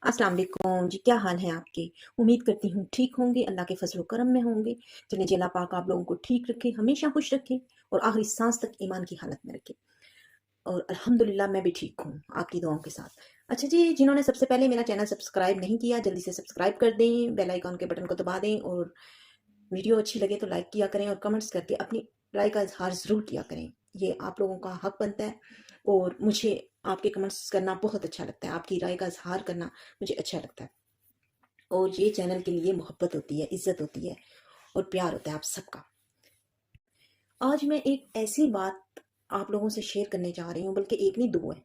अस्सलाम वालेकुम जी, क्या हाल है आपके? उम्मीद करती हूँ ठीक होंगे, अल्लाह के फज़ल व करम में होंगे। चलें जी, अल्लाह पाक आप लोगों को ठीक रखे, हमेशा खुश रखे और आखिरी सांस तक ईमान की हालत में रखे। और अल्हम्दुलिल्लाह मैं भी ठीक हूँ, आपकी दुआओं के साथ। अच्छा जी, जिन्होंने सबसे पहले मेरा चैनल सब्सक्राइब नहीं किया, जल्दी से सब्सक्राइब कर दें, बेल आइकन के बटन को दबा दें और वीडियो अच्छी लगे तो लाइक किया करें और कमेंट्स करके अपनी राय का इज़हार ज़रूर किया करें। ये आप लोगों का हक बनता है और मुझे आपके कमेंट्स करना बहुत अच्छा लगता है, आपकी राय का इज़हार करना मुझे अच्छा लगता है। और ये चैनल के लिए मोहब्बत होती है, इज़्ज़त होती है और प्यार होता है आप सबका। आज मैं एक ऐसी बात आप लोगों से शेयर करने जा रही हूँ, बल्कि एक नहीं दो है।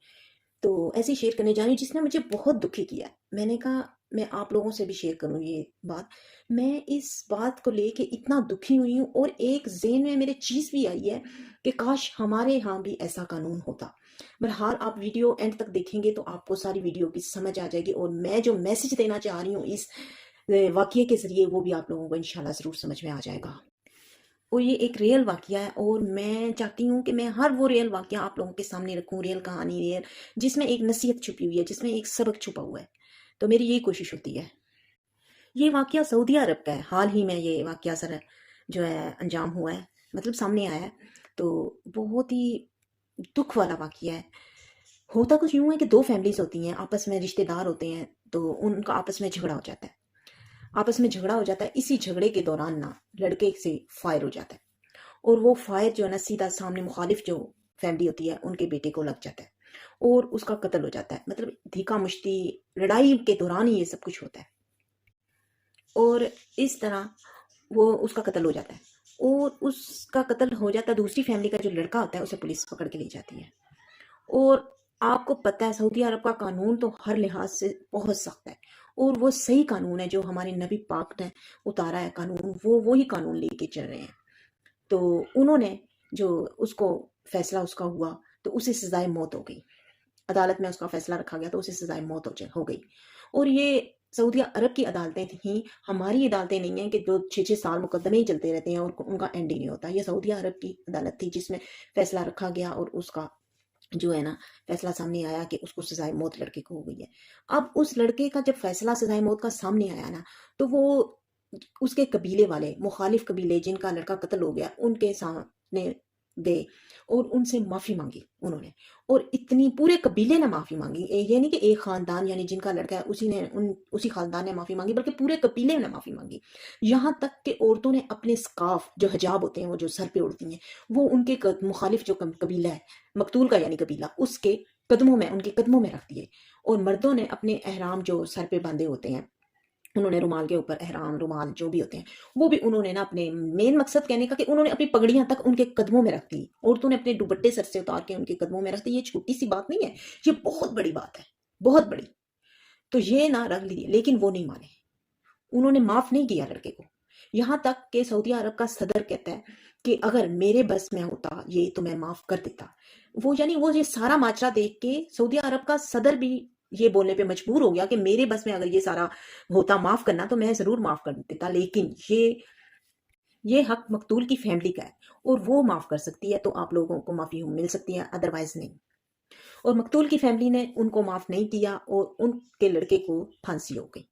तो ऐसे ही शेयर करने जा रही हूँ जिसने मुझे बहुत दुखी किया है। मैंने कहा मैं आप लोगों से भी शेयर करूँ ये बात। मैं इस बात को लेके इतना दुखी हुई हूँ और एक ज़हन में मेरे चीज़ भी आई है कि काश हमारे यहाँ भी ऐसा कानून होता। बहरहाल आप वीडियो एंड तक देखेंगे तो आपको सारी वीडियो की समझ आ जाएगी और मैं जो मैसेज देना चाह रही हूँ इस वाक़ये के ज़रिए वो भी आप लोगों को इंशाल्लाह ज़रूर समझ में आ जाएगा। और ये एक रियल वाक़या है और मैं चाहती हूँ कि मैं हर वो रियल वाक़या आप लोगों के सामने रखूँ, रियल कहानी, रियल जिसमें एक नसीहत छुपी हुई है, जिसमें एक सबक छुपा हुआ है। तो मेरी यही कोशिश होती है। ये वाक़या सऊदी अरब का है, हाल ही में ये वाक़या सर जो है अंजाम हुआ है, मतलब सामने आया है। तो बहुत ही दुःख वाला वाक़या है। होता कुछ यूँ है कि 2 फैमिलीज़ होती हैं, आपस में रिश्तेदार होते हैं, तो उनका आपस में झगड़ा हो जाता है। आपस में झगड़ा हो जाता है, इसी झगड़े के दौरान ना लड़के से फायर हो जाता है। और वो फायर जो है ना सीधा सामने मुखालिफ जो फैमिली होती है उनके बेटे को लग जाता है और उसका कत्ल हो जाता है। मतलब धीका मुश्ती लड़ाई के दौरान ही ये सब कुछ होता है और इस तरह वो उसका कत्ल हो जाता है और उसका कत्ल हो जाता है। दूसरी फैमिली का जो लड़का होता है उसे पुलिस पकड़ के ले जाती है। और आपको पता है सऊदी अरब का कानून तो हर लिहाज से बहुत सख्त है और वो सही कानून है जो हमारे नबी पाक ने उतारा है कानून, वो ही कानून लेके चल रहे हैं। तो उन्होंने जो उसको फैसला उसका हुआ तो उसे सजाए मौत हो गई। अदालत में उसका फैसला रखा गया तो उसे सजाए मौत हो गई। और ये सऊदी अरब की अदालतें थी, हमारी अदालतें नहीं हैं कि जो 6-6 साल मुकदमे ही चलते रहते हैं और उनका एंड ही नहीं होता। ये सऊदी अरब की अदालत थी जिसमें फैसला रखा गया और उसका जो है ना फैसला सामने आया कि उसको सजाए मौत लड़के को हो गई है। अब उस लड़के का जब फैसला सजाए मौत का सामने आया ना तो वो उसके कबीले वाले मुखालिफ कबीले जिनका लड़का कत्ल हो गया उनके सामने गए और उनसे माफी मांगी उन्होंने। और इतनी पूरे कबीले ने माफी मांगी, ये नहीं कि एक खानदान यानी जिनका लड़का है उसी खानदान ने माफी मांगी, बल्कि पूरे कबीले ने माफी मांगी। यहाँ तक कि औरतों ने अपने स्कार्फ जो हिजाब होते हैं वो जो सर पे उड़ती हैं वो उनके मुखालिफ जो कबीला है मकतूल का यानी कबीला उसके कदमों में उनके कदमों में रख दिए। और मर्दों ने अपने अहराम जो सर पे बांधे होते हैं उन्होंने रुमाल के ऊपर अहराम रुमाल जो भी होते हैं वो भी उन्होंने ना अपने मेन मकसद कहने का कि उन्होंने अपनी पगड़ियां तक उनके कदमों में रख दी। औरतों ने अपने दुपट्टे सर से उतार के उनके कदमों में रख दी। ये छोटी सी बात नहीं है, ये बहुत बड़ी बात है, बहुत बड़ी। तो ये ना रख ली लेकिन वो नहीं माने, उन्होंने माफ नहीं किया लड़के को। यहाँ तक कि सऊदी अरब का सदर कहता है कि अगर मेरे बस में होता ये तो मैं माफ कर देता। वो यानी वो ये सारा माजरा देख के सऊदी अरब का सदर भी ये बोलने पे मजबूर हो गया कि मेरे बस में अगर ये सारा होता माफ करना तो मैं जरूर माफ कर देता, लेकिन ये हक मकतूल की फैमिली का है और वो माफ कर सकती है तो आप लोगों को माफी मिल सकती है, अदरवाइज नहीं। और मकतूल की फैमिली ने उनको माफ नहीं किया और उनके लड़के को फांसी हो गई।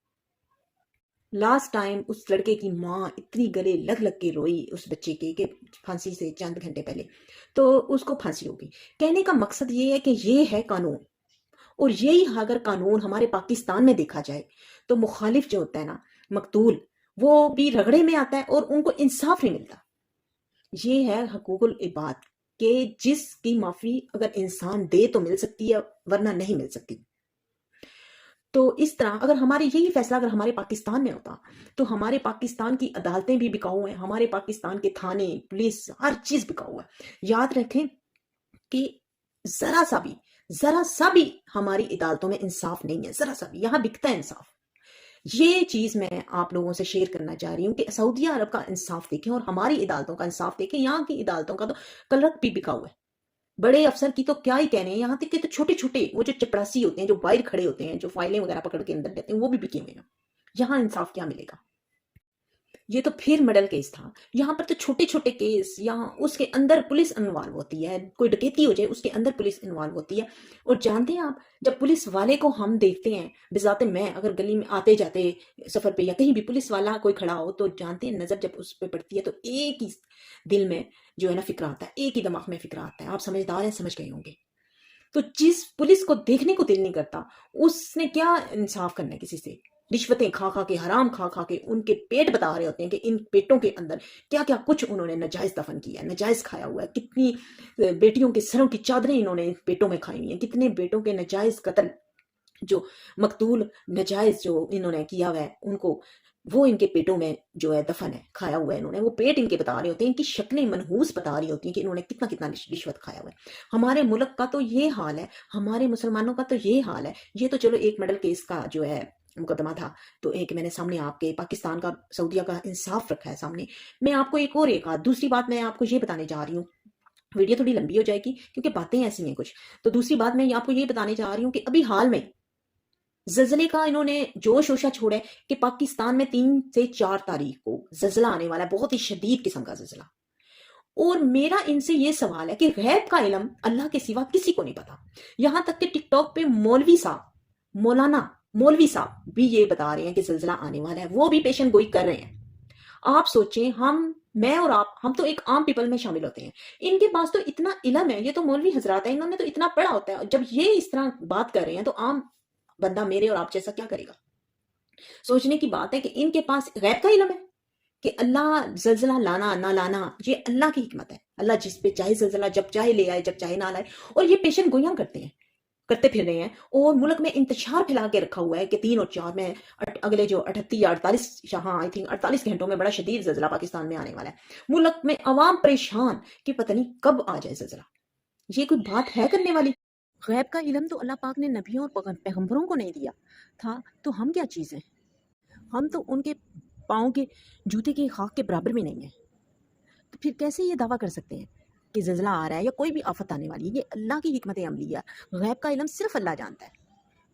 लास्ट टाइम उस लड़के की माँ इतनी गले लग लग के रोई उस बच्चे के कि फांसी से चंद घंटे पहले तो उसको फांसी हो गई। कहने का मकसद ये है कि ये है कानून और यही अगर कानून हमारे पाकिस्तान में देखा जाए तो मुखालिफ जो होता है ना मकतूल वो भी रगड़े में आता है और उनको इंसाफ नहीं मिलता। ये है हकूकुल इबाद के जिसकी माफी अगर इंसान दे तो मिल सकती है वरना नहीं मिल सकती। तो इस तरह अगर हमारे यही फैसला अगर हमारे पाकिस्तान में होता तो हमारे पाकिस्तान की अदालतें भी बिकाऊ हैं, हमारे पाकिस्तान के थाने पुलिस हर चीज बिकाऊ है। याद रखें कि जरा सा भी हमारी अदालतों में इंसाफ नहीं है, जरा सा भी यहाँ बिकता है इंसाफ। ये चीज मैं आप लोगों से शेयर करना चाह रही हूँ कि सऊदी अरब का इंसाफ देखें और हमारी अदालतों का इंसाफ देखें। यहाँ की अदालतों का तो कलरक भी बिकाऊ है, बड़े अफसर की तो क्या ही कहने हैं, यहाँ तक कि तो छोटे छोटे वो जो चपरासी होते हैं जो बाहर खड़े होते हैं जो फाइलें वगैरह पकड़ के अंदर देते हैं वो भी बिके हुए हैं। यहाँ इंसाफ क्या मिलेगा? ये तो फिर मर्डर केस था। यहाँ पर तो छोटे छोटे केस, यहाँ उसके अंदर पुलिस इन्वॉल्व होती है, कोई डकैती हो जाए उसके अंदर पुलिस इन्वॉल्व होती है। और जानते हैं आप, जब पुलिस वाले को हम देखते हैं, बिजाते मैं अगर गली में आते जाते सफर पे या कहीं भी पुलिस वाला कोई खड़ा हो, तो जानते हैं नजर जब उस पर पड़ती है तो एक ही दिल में जो है ना फिक्र आता है, एक ही दिमाग में फिक्र आता है। आप समझदार हैं, समझ गए होंगे। तो जिस पुलिस को देखने को दिल नहीं करता, उसने क्या इंसाफ करना है किसी से? रिश्वतें खा खा के, हराम खा खा के उनके पेट बता रहे होते हैं कि इन पेटों के अंदर क्या क्या कुछ उन्होंने नाजायज दफन किया है, नाजायज खाया हुआ है। कितनी बेटियों के सरों की चादरें इन्होंने इन पेटों में खाई हुई हैं, कितने बेटों के नाजायज कत्ल, जो मकतूल नाजायज जो इन्होंने किया हुआ है उनको, वो इनके पेटों में जो है दफन है, खाया हुआ है इन्होंने। वो पेट इनके बता रहे होते हैं, इनकी शक्लें मनहूस बता रही होती हैं कि इन्होंने कितना कितना रिश्वत खाया हुआ है। हमारे मुल्क का तो ये हाल है, हमारे मुसलमानों का तो ये हाल है। ये तो चलो एक मर्डर केस का जो है मुकदमा था, तो एक मैंने सामने आपके पाकिस्तान का, सऊदीया का इंसाफ रखा है सामने। मैं आपको एक और एक दूसरी बात मैं आपको ये बताने जा रही हूँ, वीडियो थोड़ी लंबी हो जाएगी क्योंकि बातें ऐसी हैं कुछ। तो दूसरी बात मैं आपको ये बताने जा रही हूँ कि अभी हाल में जलजले का इन्होंने जोश होशा छोड़ा है कि पाकिस्तान में 3 से 4 तारीख को जलजला आने वाला है, बहुत ही शदीद किस्म का जलजला। और मेरा इनसे ये सवाल है कि गैब का इल्म अल्लाह के सिवा किसी को नहीं पता। यहां तक कि टिकटॉक पे मौलवी साहब, मौलाना मौलवी साहब भी ये बता रहे हैं कि जलजला आने वाला है, वो भी पेशन गोई कर रहे हैं। आप सोचें, मैं और आप, हम तो एक आम पीपल में शामिल होते हैं, इनके पास तो इतना इल्म है, ये तो मौलवी हजरात है, इन्होंने तो इतना पढ़ा होता है। जब ये इस तरह बात कर रहे हैं तो आम बंदा मेरे और आप जैसा क्या करेगा? सोचने की बात है कि इनके पास गैब का इल्म है कि अल्लाह जलजला लाना ना लाना ये अल्लाह की हिकमत है। अल्लाह जिस पे चाहे जलजला जब चाहे ले आए, जब चाहे ना लाए। और ये पेशन गोइयां करते फिर रहे हैं, और मुल्क में इंतशार फैला के रखा हुआ है कि 3 और 4 में अगले जो 38 या 48, हाँ आई थिंक 48 घंटों में बड़ा शदीद जलजला पाकिस्तान में आने वाला है। मुल्क में अवाम परेशान कि पता नहीं कब आ जाए जलजला। ये कोई बात है करने वाली? गैब का इल्म तो अल्लाह पाक ने नबियों और पैगंबरों को नहीं दिया था, तो हम क्या चीज़ हैं? हम तो उनके पाँव के जूते की खाक के बराबर भी नहीं है। तो फिर कैसे ये दावा कर सकते हैं कि ज़लज़ला आ रहा है या कोई भी आफत आने वाली है? ये अल्लाह की हिकमत अमलिया, गैब का इल्म सिर्फ अल्लाह जानता है।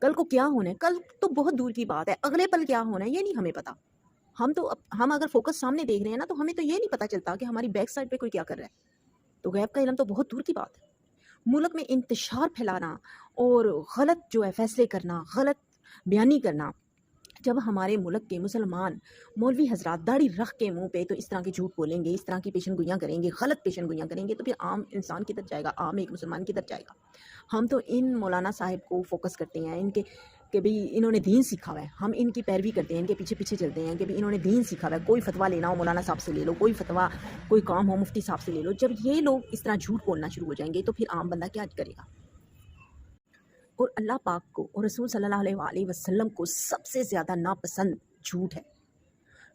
कल को क्या होना है, कल तो बहुत दूर की बात है, अगले पल क्या होना है ये नहीं हमें पता। हम अगर फोकस सामने देख रहे हैं ना, तो हमें तो ये नहीं पता चलता कि हमारी बैक साइड पे कोई क्या कर रहा है। तो गैब का इल्म तो बहुत दूर की बात है। मुल्क में इंतशार फैलाना और गलत जो है फैसले करना, गलत बयानी करना, जब हमारे मुल्क के मुसलमान मौलवी हजरात दाढ़ी रख के मुंह पे तो इस तरह के झूठ बोलेंगे, इस तरह की पेशन गोइयाँ करेंगे, गलत पेशन गोइयाँ करेंगे, तो फिर आम इंसान किधर जाएगा, आम एक मुसलमान किधर जाएगा? हम तो इन मौलाना साहिब को फोकस करते हैं, इनके कि भाई इन्होंने दीन सीखा हुआ है, हम इनकी पैरवी करते हैं, इनके पीछे पीछे चलते हैं कि भाई इन्होंने दीन सीखा हुआ है। कोई फतवा लेना हो मौलाना साहब से ले लो, कोई फतवा कोई काम हो मुफ्ती साहब से ले लो। जब ये लोग इस तरह झूठ बोलना शुरू हो जाएंगे तो फिर आम बंदा क्या करेगा? और अल्लाह पाक को और रसूल सल्लल्लाहु अलैहि वसल्लम को सबसे ज़्यादा नापसंद झूठ है।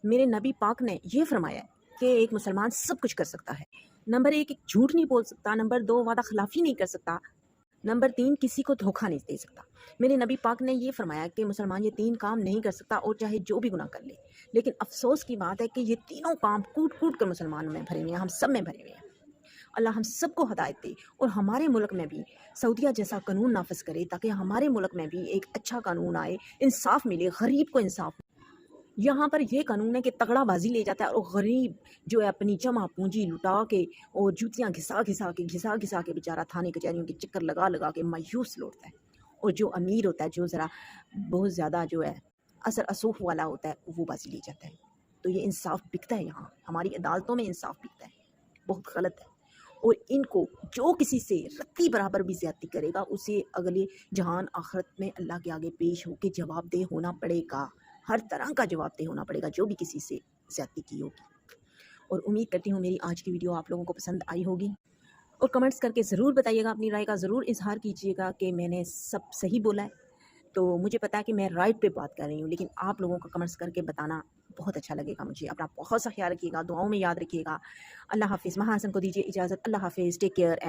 मेरे नबी पाक ने ये फरमाया है कि एक मुसलमान सब कुछ कर सकता है। नंबर 1 झूठ नहीं बोल सकता, नंबर 2 वादा खिलाफ़ी नहीं कर सकता, नंबर 3 किसी को धोखा नहीं दे सकता। मेरे नबी पाक ने ये फरमाया कि मुसलमान ये 3 काम नहीं कर सकता और चाहे जो भी गुनाह कर ले। लेकिन अफ़सोस की बात है कि ये तीनों काम कूट-कूट कर मुसलमानों में भरे हुए हैं, हम सब में भरे हुए हैं। अल्लाह हम सबको हदायत दे और हमारे मुल्क में भी सऊदीया जैसा कानून नाफिज करे, ताकि हमारे मुल्क में भी एक अच्छा कानून आए, इंसाफ मिले, गरीब को इंसाफ। यहाँ पर यह कानून है कि तगड़ाबाजी ले जाता है और गरीब जो है अपनी जमा पूंजी लुटा के और जूतियाँ घिसा घिसा के बेचारा थाने कचहरियों के चक्कर लगा लगा के मायूस लौटता है। और जो अमीर होता है, जो ज़रा बहुत ज़्यादा जो है असर असूफ वाला होता है, वो बाजी ले जाता है। तो ये इंसाफ बिकता है, यहाँ हमारी अदालतों में इंसाफ बिकता है, बहुत गलत है। और इनको जो किसी से रत्ती बराबर भी ज़्यादती करेगा, उसे अगले जहान आखिरत में अल्लाह के आगे पेश होकर जवाबदेह होना पड़ेगा, हर तरह का जवाबदेह होना पड़ेगा जो भी किसी से ज़्यादती की होगी। और उम्मीद करती हूँ मेरी आज की वीडियो आप लोगों को पसंद आई होगी, और कमेंट्स करके ज़रूर बताइएगा, अपनी राय का ज़रूर इजहार कीजिएगा कि मैंने सब सही बोला है। तो मुझे पता है कि मैं राइट पे बात कर रही हूँ, लेकिन आप लोगों का कमेंट्स करके बताना बहुत अच्छा लगेगा मुझे। अपना बहुत सा ख्याल रखिएगा, दुआओं में याद रखिएगा। अल्लाह हाफिज़। महासन को दीजिए इजाज़त। अल्लाह हाफिज़। Take care.